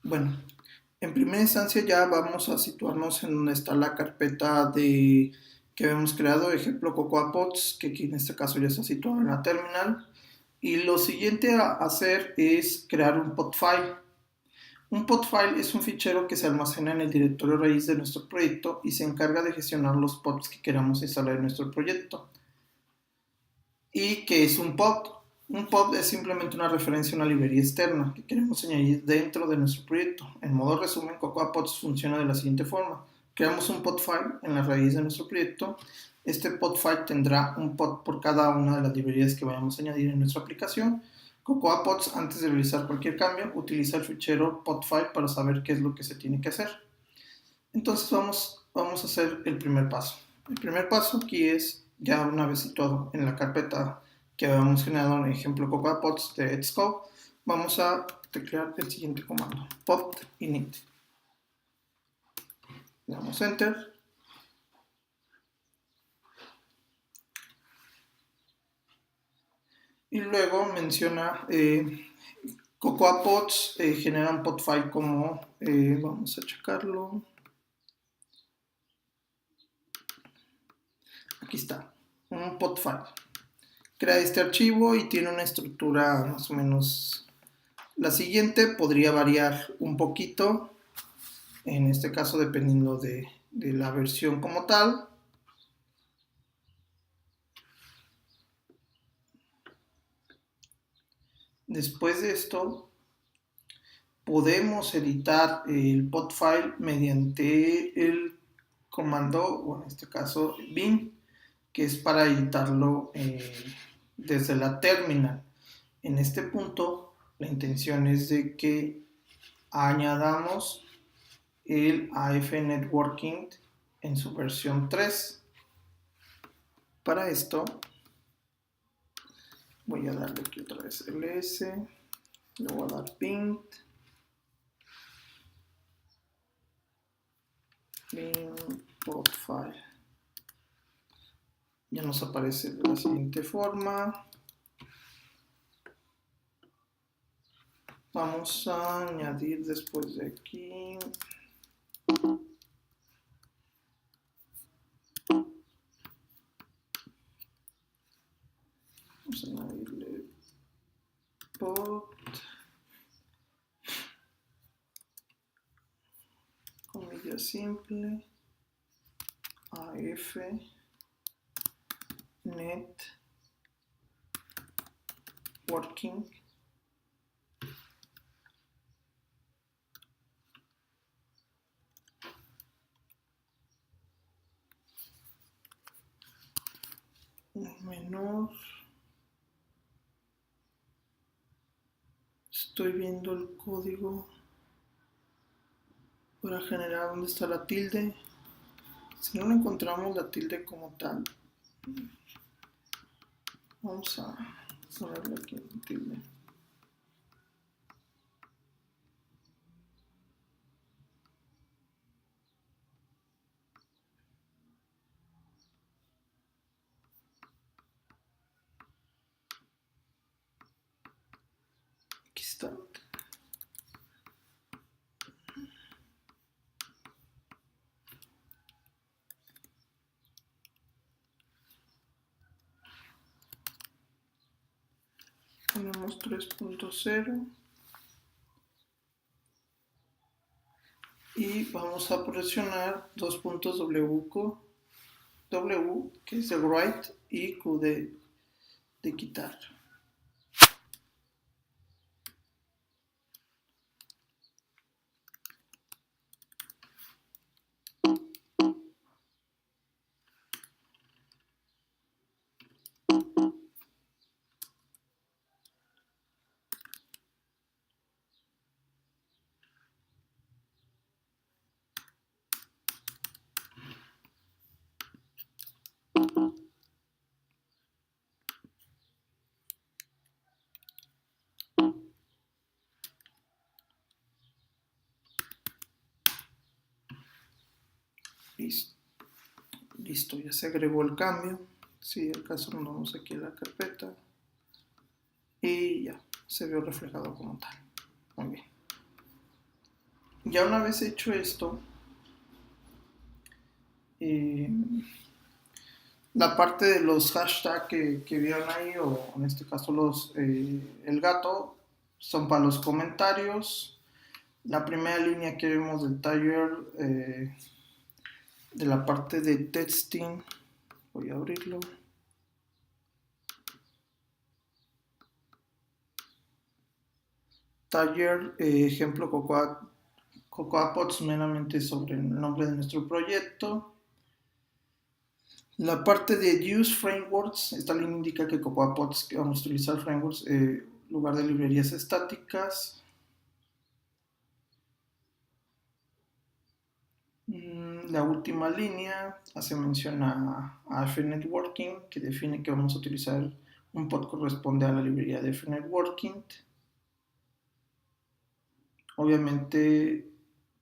Bueno, en primera instancia ya vamos a situarnos en donde está la carpeta que habíamos creado, ejemplo Cocoa Pods, que aquí en este caso ya está situado en la terminal. Y lo siguiente a hacer es crear un pod file. Un pod file es un fichero que se almacena en el directorio raíz de nuestro proyecto y se encarga de gestionar los pods que queramos instalar en nuestro proyecto. ¿Y qué es un pod? Un pod es simplemente una referencia a una librería externa que queremos añadir dentro de nuestro proyecto. En modo resumen, Cocoa Pods funciona de la siguiente forma. Creamos un pod file en la raíz de nuestro proyecto. Este pod file tendrá un pod por cada una de las librerías que vayamos a añadir en nuestra aplicación. Cocoa Pods, antes de realizar cualquier cambio, utiliza el fichero podfile para saber qué es lo que se tiene que hacer. Entonces vamos a hacer el primer paso. El primer paso aquí es, ya una vez situado en la carpeta que habíamos generado en el ejemplo Cocoa Pods de Xcode, vamos a teclear el siguiente comando, pod init. Le damos enter. Y luego menciona Cocoa Pods genera un pod file como, vamos a checarlo. Aquí está, un pod file. Crea este archivo y tiene una estructura más o menos la siguiente. Podría variar un poquito, en este caso dependiendo de la versión como tal. Después de esto, podemos editar el pod file mediante el comando, o en este caso bin, que es para editarlo desde la terminal. En este punto, la intención es de que añadamos el AF Networking en su versión 3. Para esto voy a darle aquí otra vez ls, le voy a dar ping podfile. Ya nos aparece de la siguiente forma. Vamos a añadir después de aquí vamos a añadirle pod comilla simple AF net working menor. Estoy viendo el código para generar dónde está la tilde. Si no encontramos la tilde como tal, vamos a ponerle aquí en tilde. Aquí está. Ponemos 3.0 y vamos a presionar dos puntos W, que es el write, y Q de quitar. Listo, ya se agregó el cambio. Si el caso nos vamos aquí a la carpeta y ya se vio reflejado como tal. Muy bien. Ya una vez hecho esto, eh, la parte de los hashtags que vieron ahí, o en este caso el gato, son para los comentarios. La primera línea que vemos del taller, de la parte de testing, voy a abrirlo. Taller, ejemplo Cocoa Pods, meramente sobre el nombre de nuestro proyecto. La parte de Use Frameworks, esta línea indica que Cocoa Pods, que vamos a utilizar frameworks en lugar de librerías estáticas. La última línea hace mención a AF Networking, que define que vamos a utilizar un pod corresponde a la librería de AF Networking. Obviamente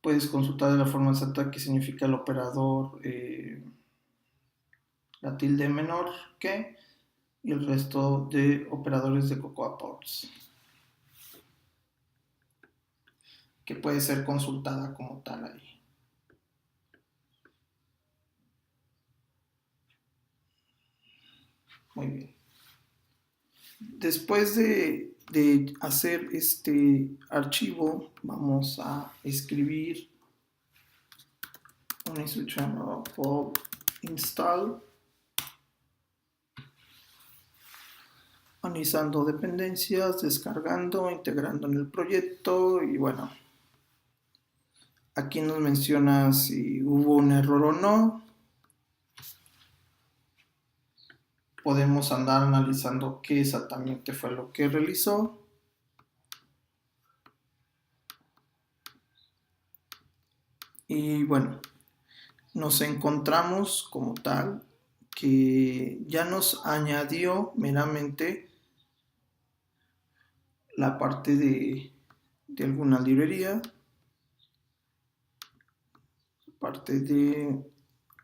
puedes consultar de la forma exacta qué significa el operador, la tilde menor que, y el resto de operadores de Cocoa Pods, que puede ser consultada como tal ahí. Muy bien. Después de hacer este archivo, vamos a escribir una instrucción pop install, analizando dependencias, descargando, integrando en el proyecto. Y bueno, aquí nos menciona si hubo un error o no. Podemos andar analizando qué exactamente fue lo que realizó. Y bueno, nos encontramos como tal que ya nos añadió meramente la parte de alguna librería, parte de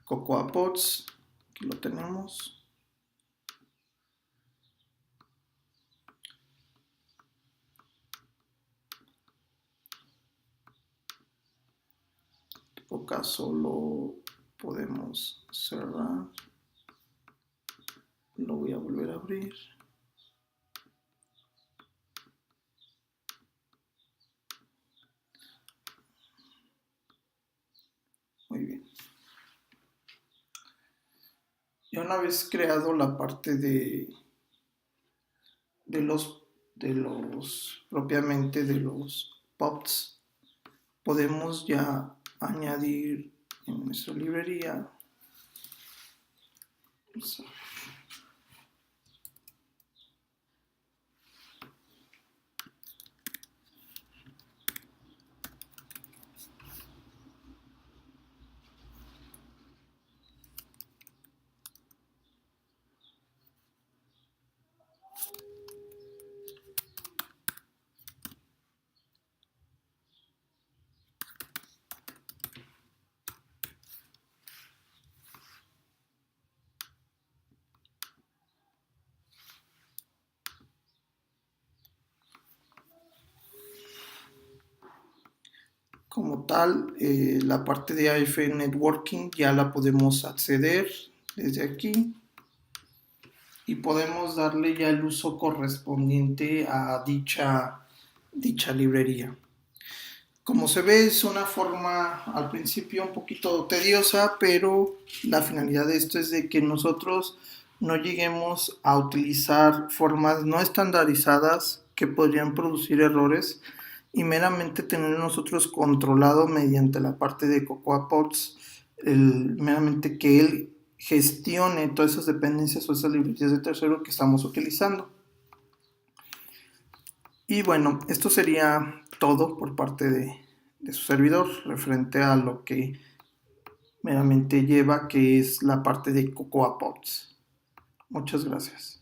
Cocoa Pods, que lo tenemos. En todo caso lo podemos cerrar. Lo voy a volver a abrir. Muy bien. Ya una vez creado la parte de los propiamente de los pods, podemos ya añadir en nuestra librería. Como tal, la parte de AF Networking ya la podemos acceder desde aquí y podemos darle ya el uso correspondiente a dicha librería. Como se ve, es una forma al principio un poquito tediosa, pero la finalidad de esto es de que nosotros no lleguemos a utilizar formas no estandarizadas que podrían producir errores y meramente tener nosotros controlado mediante la parte de Cocoa Pods, meramente que él gestione todas esas dependencias o esas librerías de tercero que estamos utilizando. Y bueno, esto sería todo por parte de su servidor referente a lo que meramente lleva, que es la parte de Cocoa Pods. Muchas gracias.